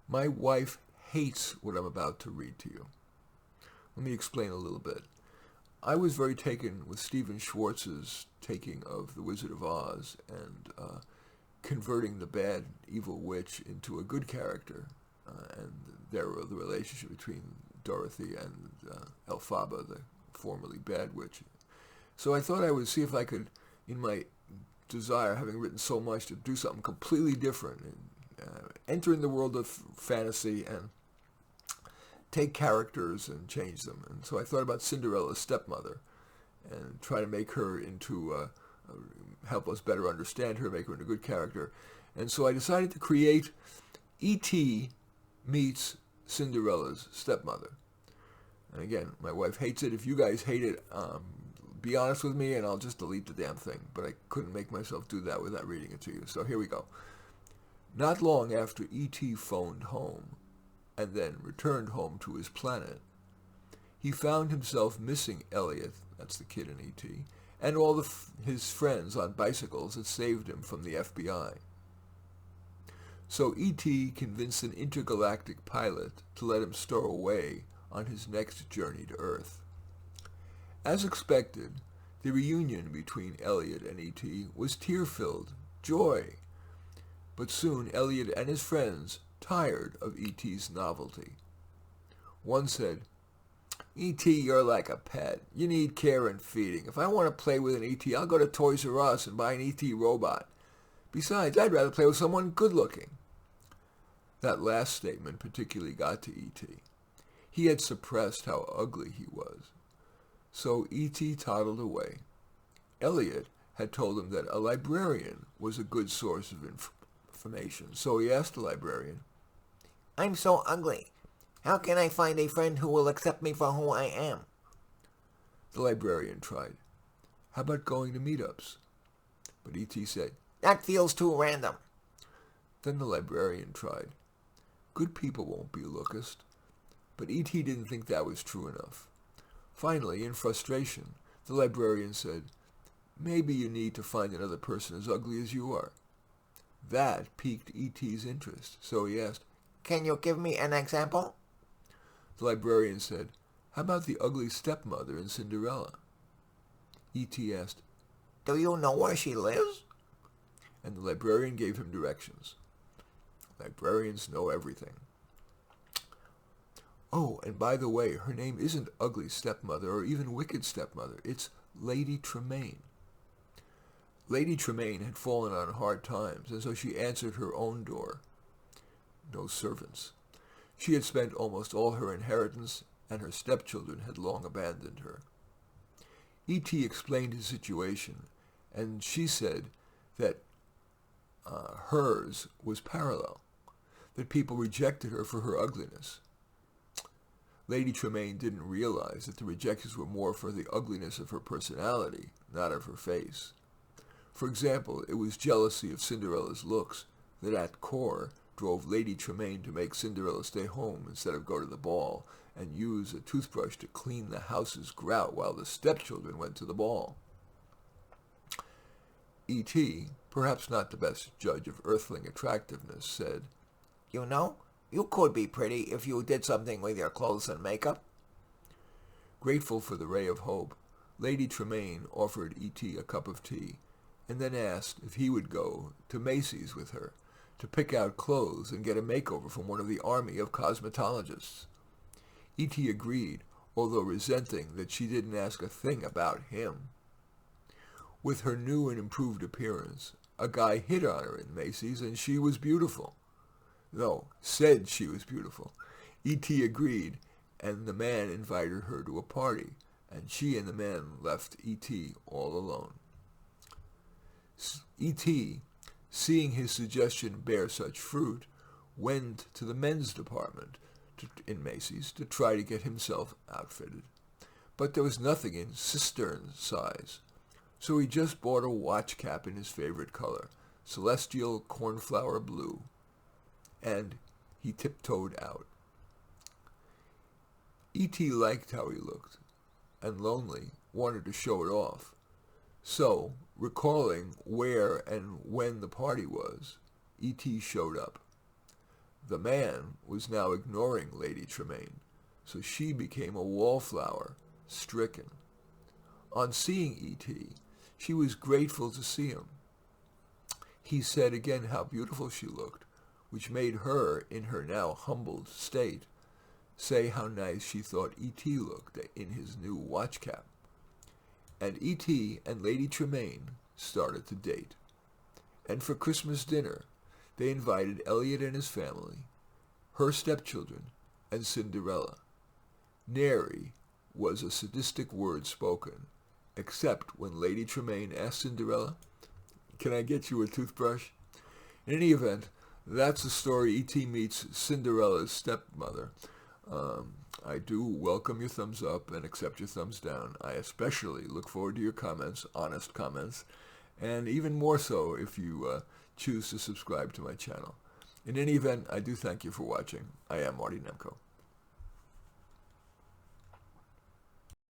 My wife hates what I'm about to read to you. Let me explain a little bit. I was very taken with Stephen Schwartz's taking of The Wizard of Oz and converting the bad, evil witch into a good character, and the relationship between Dorothy and Elphaba, the formerly bad witch. So I thought I would see if I could, in my desire, having written so much, to do something completely different and enter in the world of fantasy and take characters and change them. And so I thought about Cinderella's stepmother and try to make her into, help us better understand her, make her into a good character. And so I decided to create E.T. meets Cinderella's stepmother. And again, my wife hates it. If you guys hate it, be honest with me and I'll just delete the damn thing. But I couldn't make myself do that without reading it to you. So here we go. Not long after E.T. phoned home and then returned home to his planet, he found himself missing Elliot, that's the kid in E.T., and all his friends on bicycles that saved him from the FBI. So E.T. convinced an intergalactic pilot to let him stow away on his next journey to Earth. As expected, the reunion between Elliot and E.T. was tear-filled, joy. But soon Elliot and his friends tired of E.T.'s novelty. One said, "E.T., you're like a pet. You need care and feeding. If I want to play with an E.T., I'll go to Toys R Us and buy an E.T. robot. Besides, I'd rather play with someone good-looking." That last statement particularly got to E.T. He had suppressed how ugly he was. So E.T. toddled away. Elliot had told him that a librarian was a good source of information, so he asked the librarian, "I'm so ugly. How can I find a friend who will accept me for who I am?" The librarian tried. "How about going to meetups?" But E.T. said, "That feels too random." Then the librarian tried. "Good people won't be lookist." But E.T. didn't think that was true enough. Finally, in frustration, the librarian said, "Maybe you need to find another person as ugly as you are." That piqued E.T.'s interest, so he asked, "Can you give me an example?" The librarian said, "How about the ugly stepmother in Cinderella?" E.T. asked, "Do you know where she lives?" And the librarian gave him directions. Librarians know everything. Oh, and by the way, her name isn't Ugly Stepmother or even Wicked Stepmother. It's Lady Tremaine. Lady Tremaine had fallen on hard times, and so she answered her own door. No servants. She had spent almost all her inheritance, and her stepchildren had long abandoned her. E.T. explained his situation, and she said that hers was parallel, that people rejected her for her ugliness. Lady Tremaine didn't realize that the rejections were more for the ugliness of her personality, not of her face. For example, it was jealousy of Cinderella's looks that at core drove Lady Tremaine to make Cinderella stay home instead of go to the ball and use a toothbrush to clean the house's grout while the stepchildren went to the ball. E.T., perhaps not the best judge of earthling attractiveness, said, "You know, you could be pretty if you did something with your clothes and makeup." Grateful for the ray of hope, Lady Tremaine offered E.T. a cup of tea and then asked if he would go to Macy's with her to pick out clothes and get a makeover from one of the army of cosmetologists. E.T. agreed, although resenting that she didn't ask a thing about him. With her new and improved appearance, a guy hit on her in Macy's and she was beautiful. Though said she was beautiful. E.T. agreed, and the man invited her to a party, and she and the man left E.T. all alone. E.T., seeing his suggestion bear such fruit, went to the men's department in Macy's to try to get himself outfitted. But there was nothing in cistern size, so he just bought a watch cap in his favorite color, celestial cornflower blue, and he tiptoed out. E.T. liked how he looked, and lonely, wanted to show it off. So, recalling where and when the party was, E.T. showed up. The man was now ignoring Lady Tremaine, so she became a wallflower, stricken. On seeing E.T., she was grateful to see him. He said again how beautiful she looked, which made her, in her now humbled state, say how nice she thought E.T. looked in his new watch cap. And E.T. and Lady Tremaine started to date. And for Christmas dinner, they invited Elliot and his family, her stepchildren, and Cinderella. Nary was a sadistic word spoken, except when Lady Tremaine asked Cinderella, "Can I get you a toothbrush?" In any event, that's the story E.T. meets Cinderella's stepmother. I do welcome your thumbs up and accept your thumbs down. I especially look forward to your comments, honest comments, and even more so if you choose to subscribe to my channel. In any event, I do thank you for watching. I am Marty Nemko.